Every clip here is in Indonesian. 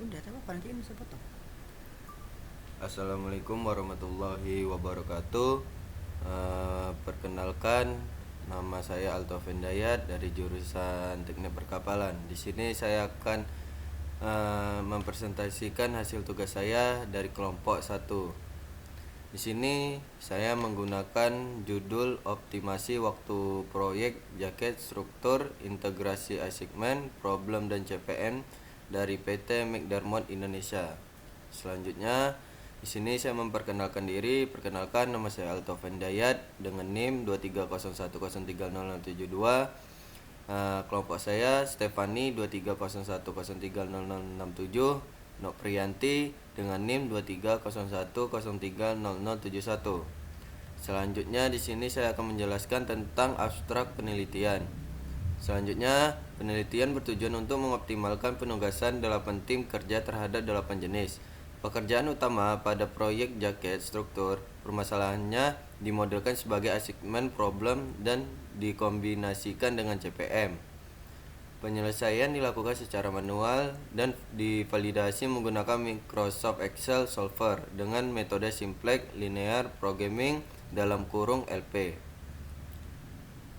Udah, tak apa, nanti bisa potong. Assalamualaikum warahmatullahi wabarakatuh. Perkenalkan, nama saya Alto Vendayat dari jurusan Teknik Perkapalan. Di sini saya akan mempresentasikan hasil tugas saya dari kelompok 1. Di sini saya menggunakan judul optimasi waktu proyek jaket struktur integrasi assignment problem dan CPM dari PT McDermott Indonesia. Selanjutnya, di sini saya memperkenalkan diri. Perkenalkan, nama saya Alto Vendayat dengan NIM 23010300072. Kelompok saya Stefani 23010300067, Noprianti dengan NIM 23010300071. Selanjutnya di sini saya akan menjelaskan tentang abstrak penelitian. Selanjutnya, penelitian bertujuan untuk mengoptimalkan penugasan 8 tim kerja terhadap 8 jenis pekerjaan utama pada proyek jaket struktur. Permasalahannya dimodelkan sebagai assignment problem dan dikombinasikan dengan CPM. Penyelesaian dilakukan secara manual dan divalidasi menggunakan Microsoft Excel Solver dengan metode Simplex Linear Programming (LP).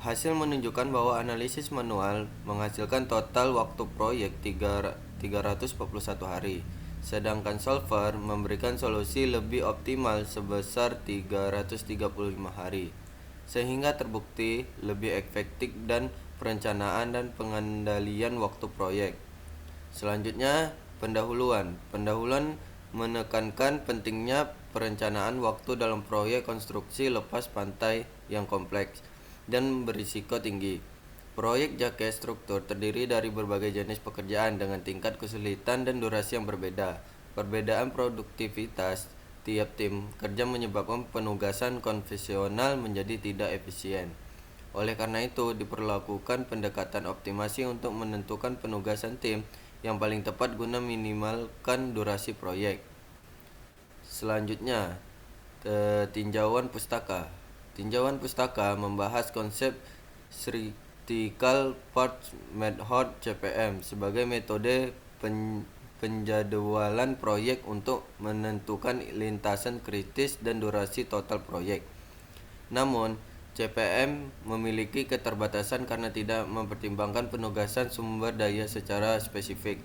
Hasil menunjukkan bahwa analisis manual menghasilkan total waktu proyek 341 hari, sedangkan solver memberikan solusi lebih optimal sebesar 335 hari, sehingga terbukti lebih efektif dan perencanaan dan pengendalian waktu proyek. Selanjutnya, pendahuluan. Pendahuluan menekankan pentingnya perencanaan waktu dalam proyek konstruksi lepas pantai yang kompleks dan berisiko tinggi. Proyek jaket struktur terdiri dari berbagai jenis pekerjaan dengan tingkat kesulitan dan durasi yang berbeda. Perbedaan produktivitas tiap tim kerja menyebabkan penugasan konvensional menjadi tidak efisien. Oleh karena itu, diperlakukan pendekatan optimasi untuk menentukan penugasan tim yang paling tepat guna minimalkan durasi proyek. Selanjutnya, tinjauan pustaka. Tinjauan pustaka membahas konsep Critical Path Method (CPM) sebagai metode penjadwalan proyek untuk menentukan lintasan kritis dan durasi total proyek. Namun, CPM memiliki keterbatasan karena tidak mempertimbangkan penugasan sumber daya secara spesifik.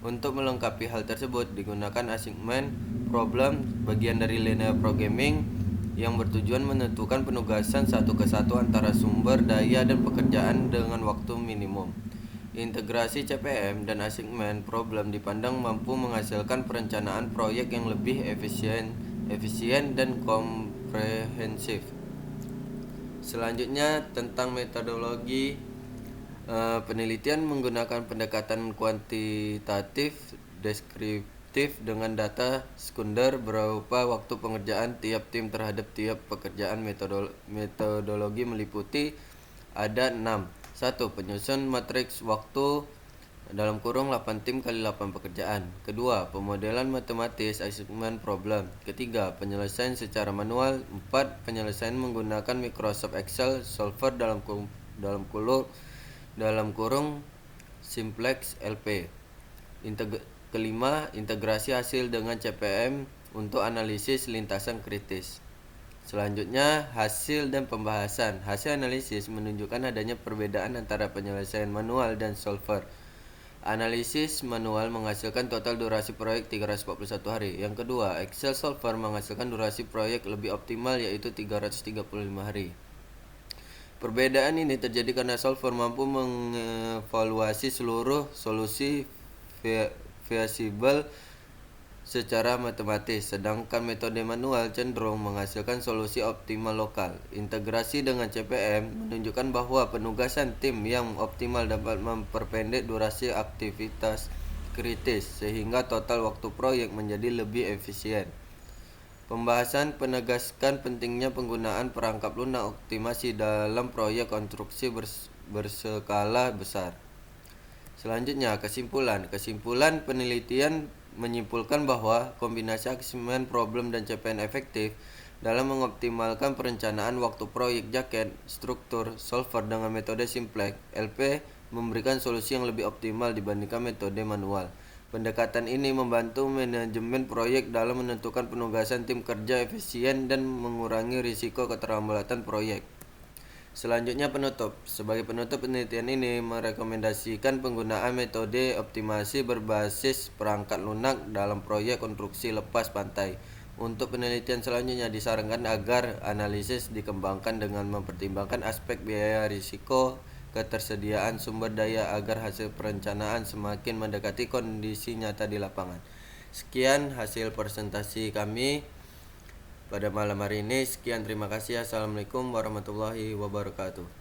Untuk melengkapi hal tersebut, digunakan assignment problem, bagian dari linear programming yang bertujuan menentukan penugasan satu ke satu antara sumber daya dan pekerjaan dengan waktu minimum. Integrasi CPM dan assignment problem dipandang mampu menghasilkan perencanaan proyek yang lebih efisien dan komprehensif. Selanjutnya, tentang metodologi penelitian menggunakan pendekatan kuantitatif deskriptif dengan data sekunder berupa waktu pengerjaan tiap tim terhadap tiap pekerjaan. Metodologi meliputi ada 6. 1. Penyusun matriks waktu (8 tim kali 8 pekerjaan). Kedua, pemodelan matematis assignment problem. Ketiga, penyelesaian secara manual. 4. Penyelesaian menggunakan Microsoft Excel Solver dalam kurung Simplex LP. Kelima, integrasi hasil dengan CPM untuk analisis lintasan kritis. Selanjutnya, hasil dan pembahasan. Hasil analisis menunjukkan adanya perbedaan antara penyelesaian manual dan solver. Analisis manual menghasilkan total durasi proyek 341 hari. Yang kedua, Excel Solver menghasilkan durasi proyek lebih optimal yaitu 335 hari. Perbedaan ini terjadi karena solver mampu mengevaluasi seluruh solusi variabel secara matematis, sedangkan metode manual cenderung menghasilkan solusi optimal lokal. Integrasi dengan CPM menunjukkan bahwa penugasan tim yang optimal dapat memperpendek durasi aktivitas kritis sehingga total waktu proyek menjadi lebih efisien. Pembahasan penegaskan pentingnya penggunaan perangkap lunak optimasi dalam proyek konstruksi berskala besar. Selanjutnya, kesimpulan. Kesimpulan penelitian menyimpulkan bahwa kombinasi assignment problem dan CPM efektif dalam mengoptimalkan perencanaan waktu proyek jaket struktur solver dengan metode Simplex LP memberikan solusi yang lebih optimal dibandingkan metode manual. Pendekatan ini membantu manajemen proyek dalam menentukan penugasan tim kerja efisien dan mengurangi risiko keterlambatan proyek. Selanjutnya penutup. Sebagai penutup, penelitian ini merekomendasikan penggunaan metode optimasi berbasis perangkat lunak dalam proyek konstruksi lepas pantai. Untuk penelitian selanjutnya disarankan agar analisis dikembangkan dengan mempertimbangkan aspek biaya risiko, ketersediaan sumber daya agar hasil perencanaan semakin mendekati kondisi nyata di lapangan. Sekian hasil presentasi kami pada malam hari ini. Sekian, terima kasih. Assalamualaikum warahmatullahi wabarakatuh.